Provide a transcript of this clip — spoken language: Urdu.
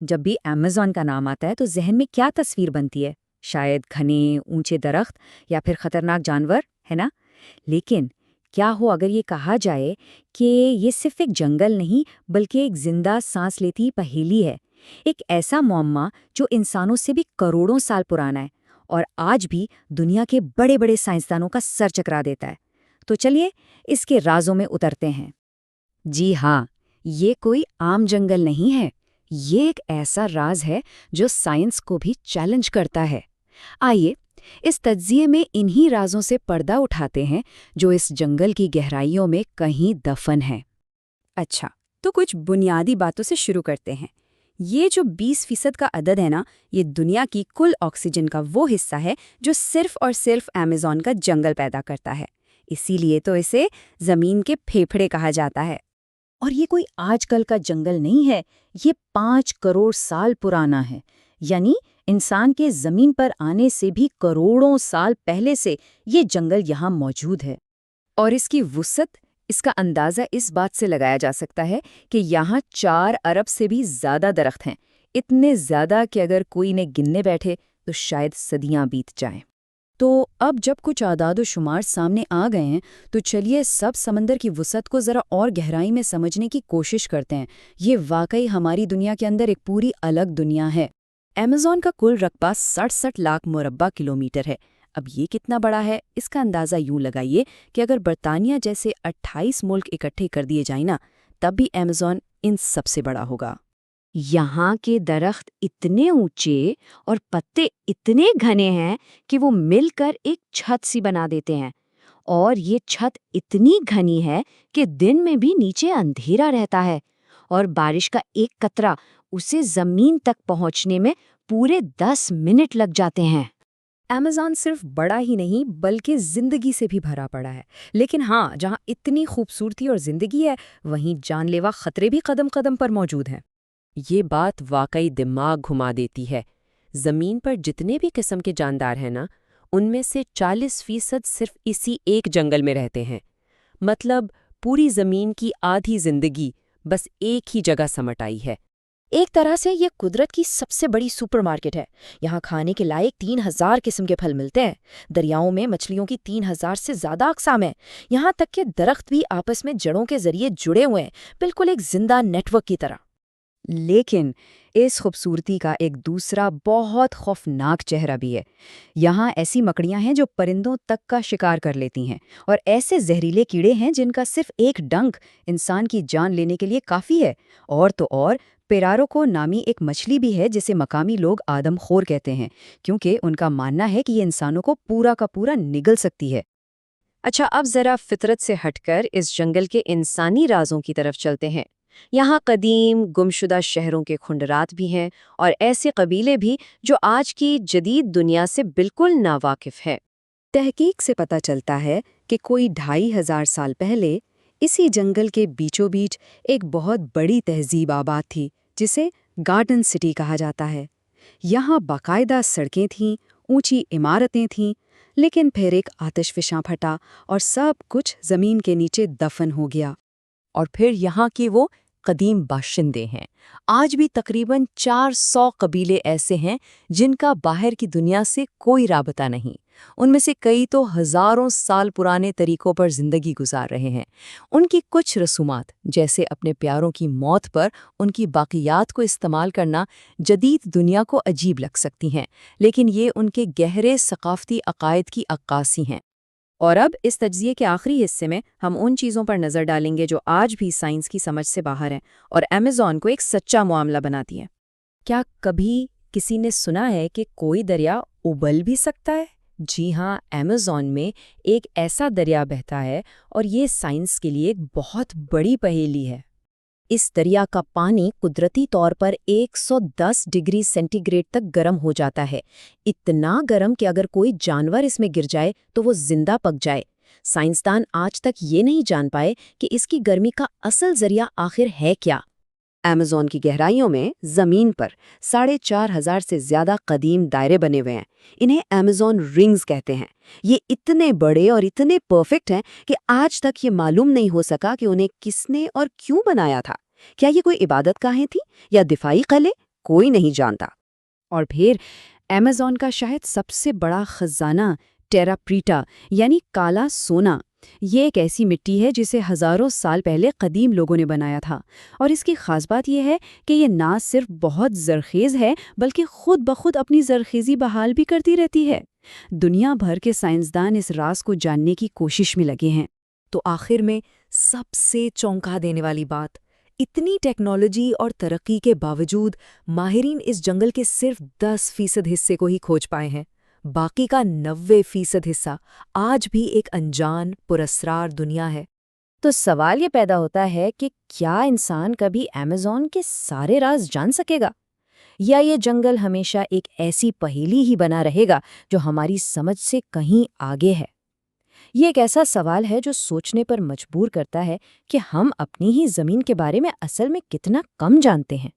جب بھی ایمیزون کا نام آتا ہے تو ذہن میں کیا تصویر بنتی ہے؟ شاید گھنے اونچے درخت یا پھر خطرناک جانور، ہے نا؟ لیکن کیا ہو اگر یہ کہا جائے کہ یہ صرف ایک جنگل نہیں بلکہ ایک زندہ سانس لیتی پہیلی ہے، ایک ایسا معمہ جو انسانوں سے بھی کروڑوں سال پرانا ہے اور آج بھی دنیا کے بڑے بڑے سائنسدانوں کا سر چکرا دیتا ہے۔ تو چلیے اس کے رازوں میں اترتے ہیں۔ جی ہاں، یہ کوئی عام جنگل نہیں ہے، یہ ایک ایسا راز ہے جو سائنس کو بھی چیلنج کرتا ہے۔ آئیے اس تجزیے میں انہی رازوں سے پردہ اٹھاتے ہیں جو اس جنگل کی گہرائیوں میں کہیں دفن ہیں۔ اچھا، تو کچھ بنیادی باتوں سے شروع کرتے ہیں۔ یہ جو 20% کا عدد ہے نا، یہ دنیا کی کل آکسیجن کا وہ حصہ ہے جو صرف اور صرف ایمیزون کا جنگل پیدا کرتا ہے۔ اسی لیے تو اسے زمین کے پھیپھڑے کہا جاتا ہے۔ اور یہ کوئی آج کل کا جنگل نہیں ہے، یہ 5 کروڑ سال پرانا ہے، یعنی انسان کے زمین پر آنے سے بھی کروڑوں سال پہلے سے یہ جنگل یہاں موجود ہے۔ اور اس کی وسعت، اس کا اندازہ اس بات سے لگایا جا سکتا ہے کہ یہاں 4 ارب سے بھی زیادہ درخت ہیں، اتنے زیادہ کہ اگر کوئی انہیں گننے بیٹھے تو شاید صدیاں بیت جائیں۔ تو اب جب کچھ اعداد و شمار سامنے آ گئے ہیں تو چلیے سب سمندر کی وسعت کو ذرا اور گہرائی میں سمجھنے کی کوشش کرتے ہیں۔ یہ واقعی ہماری دنیا کے اندر ایک پوری الگ دنیا ہے۔ ایمیزون کا کل رقبہ 67 لاکھ مربع کلومیٹر ہے۔ اب یہ کتنا بڑا ہے اس کا اندازہ یوں لگائیے کہ اگر برطانیہ جیسے 28 ملک اکٹھے کر دیے جائیں نا، تب بھی ایمیزون ان سب سے بڑا ہوگا۔ یہاں کے درخت اتنے اونچے اور پتے اتنے گھنے ہیں کہ وہ مل کر ایک چھت سی بنا دیتے ہیں، اور یہ چھت اتنی گھنی ہے کہ دن میں بھی نیچے اندھیرا رہتا ہے، اور بارش کا ایک قطرہ اسے زمین تک پہنچنے میں پورے 10 منٹ لگ جاتے ہیں۔ ایمیزون صرف بڑا ہی نہیں بلکہ زندگی سے بھی بھرا پڑا ہے، لیکن ہاں، جہاں اتنی خوبصورتی اور زندگی ہے وہیں جان لیوا خطرے بھی قدم قدم پر موجود ہیں۔ یہ بات واقعی دماغ گھما دیتی ہے۔ زمین پر جتنے بھی قسم کے جاندار ہیں نا، ان میں سے 40% صرف اسی ایک جنگل میں رہتے ہیں۔ مطلب پوری زمین کی آدھی زندگی بس ایک ہی جگہ سمٹ آئی ہے۔ ایک طرح سے یہ قدرت کی سب سے بڑی سپر مارکیٹ ہے۔ یہاں کھانے کے لائق 3000 قسم کے پھل ملتے ہیں۔ دریاؤں میں مچھلیوں کی 3000 سے زیادہ اقسام ہیں۔ یہاں تک کہ درخت بھی آپس میں جڑوں کے ذریعے جڑے ہوئے ہیں، بالکل ایک زندہ نیٹ ورک کی طرح۔ لیکن اس خوبصورتی کا ایک دوسرا بہت خوفناک چہرہ بھی ہے۔ یہاں ایسی مکڑیاں ہیں جو پرندوں تک کا شکار کر لیتی ہیں، اور ایسے زہریلے کیڑے ہیں جن کا صرف ایک ڈنک انسان کی جان لینے کے لیے کافی ہے۔ اور تو اور پیراروکو نامی ایک مچھلی بھی ہے جسے مقامی لوگ آدم خور کہتے ہیں، کیونکہ ان کا ماننا ہے کہ یہ انسانوں کو پورا کا پورا نگل سکتی ہے۔ اچھا، اب ذرا فطرت سے ہٹ کر اس جنگل کے انسانی رازوں کی طرف چلتے ہیں۔ یہاں قدیم گمشدہ شہروں کے کھنڈرات بھی ہیں، اور ایسے قبیلے بھی جو آج کی جدید دنیا سے بالکل ناواقف ہے۔ تحقیق سے پتہ چلتا ہے کہ کوئی 2500 سال پہلے اسی جنگل کے بیچوں بیچ ایک بہت بڑی تہذیب آباد تھی جسے گارڈن سٹی کہا جاتا ہے۔ یہاں باقاعدہ سڑکیں تھیں، اونچی عمارتیں تھیں، لیکن پھر ایک آتش فشاں پھٹا اور سب کچھ زمین کے نیچے دفن ہو گیا۔ اور پھر یہاں کے وہ قدیم باشندے ہیں۔ آج بھی تقریباً 400 قبیلے ایسے ہیں جن کا باہر کی دنیا سے کوئی رابطہ نہیں۔ ان میں سے کئی تو ہزاروں سال پرانے طریقوں پر زندگی گزار رہے ہیں۔ ان کی کچھ رسومات، جیسے اپنے پیاروں کی موت پر ان کی باقیات کو استعمال کرنا، جدید دنیا کو عجیب لگ سکتی ہیں، لیکن یہ ان کے گہرے ثقافتی عقائد کی عکاسی ہیں۔ اور اب اس تجزیے کے آخری حصے میں ہم ان چیزوں پر نظر ڈالیں گے جو آج بھی سائنس کی سمجھ سے باہر ہیں اور ایمیزون کو ایک سچا معاملہ بناتی ہیں۔ کیا کبھی کسی نے سنا ہے کہ کوئی دریا ابل بھی سکتا ہے؟ جی ہاں، ایمیزون میں ایک ایسا دریا بہتا ہے، اور یہ سائنس کے لیے ایک بہت بڑی پہیلی ہے۔ اس دریا کا پانی قدرتی طور پر 110 ڈگری سینٹی گریڈ تک گرم ہو جاتا ہے، اتنا گرم کہ اگر کوئی جانور اس میں گر جائے تو وہ زندہ پک جائے۔ سائنسدان آج تک یہ نہیں جان پائے کہ اس کی گرمی کا اصل ذریعہ آخر ہے کیا۔ ایمیزون کی گہرائیوں میں زمین پر 4500 سے زیادہ قدیم دائرے بنے ہوئے ہیں۔ انہیں ایمیزون رنگز کہتے ہیں۔ یہ اتنے بڑے اور اتنے پرفیکٹ ہیں کہ آج تک یہ معلوم نہیں ہو سکا کہ انہیں کس نے اور کیوں بنایا تھا۔ کیا یہ کوئی عبادت گاہیں تھیں یا دفاعی قلعے؟ کوئی نہیں جانتا۔ اور پھر ایمیزون کا شاید سب سے بڑا خزانہ ٹیرا پریٹا یعنی کالا سونا، یہ ایک ایسی مٹی ہے جسے ہزاروں سال پہلے قدیم لوگوں نے بنایا تھا، اور اس کی خاص بات یہ ہے کہ یہ نہ صرف بہت زرخیز ہے بلکہ خود بخود اپنی زرخیزی بحال بھی کرتی رہتی ہے۔ دنیا بھر کے سائنسدان اس راز کو جاننے کی کوشش میں لگے ہیں۔ تو آخر میں سب سے چونکا دینے والی بات، اتنی ٹیکنالوجی اور ترقی کے باوجود ماہرین اس جنگل کے صرف 10% حصے کو ہی کھوج پائے ہیں۔ باقی کا 90% حصہ آج بھی ایک انجان پراسرار دنیا ہے۔ تو سوال یہ پیدا ہوتا ہے کہ کیا انسان کبھی ایمیزون کے سارے راز جان سکے گا، یا یہ جنگل ہمیشہ ایک ایسی پہیلی ہی بنا رہے گا جو ہماری سمجھ سے کہیں آگے ہے؟ یہ ایک ایسا سوال ہے جو سوچنے پر مجبور کرتا ہے کہ ہم اپنی ہی زمین کے بارے میں اصل میں کتنا کم جانتے ہیں۔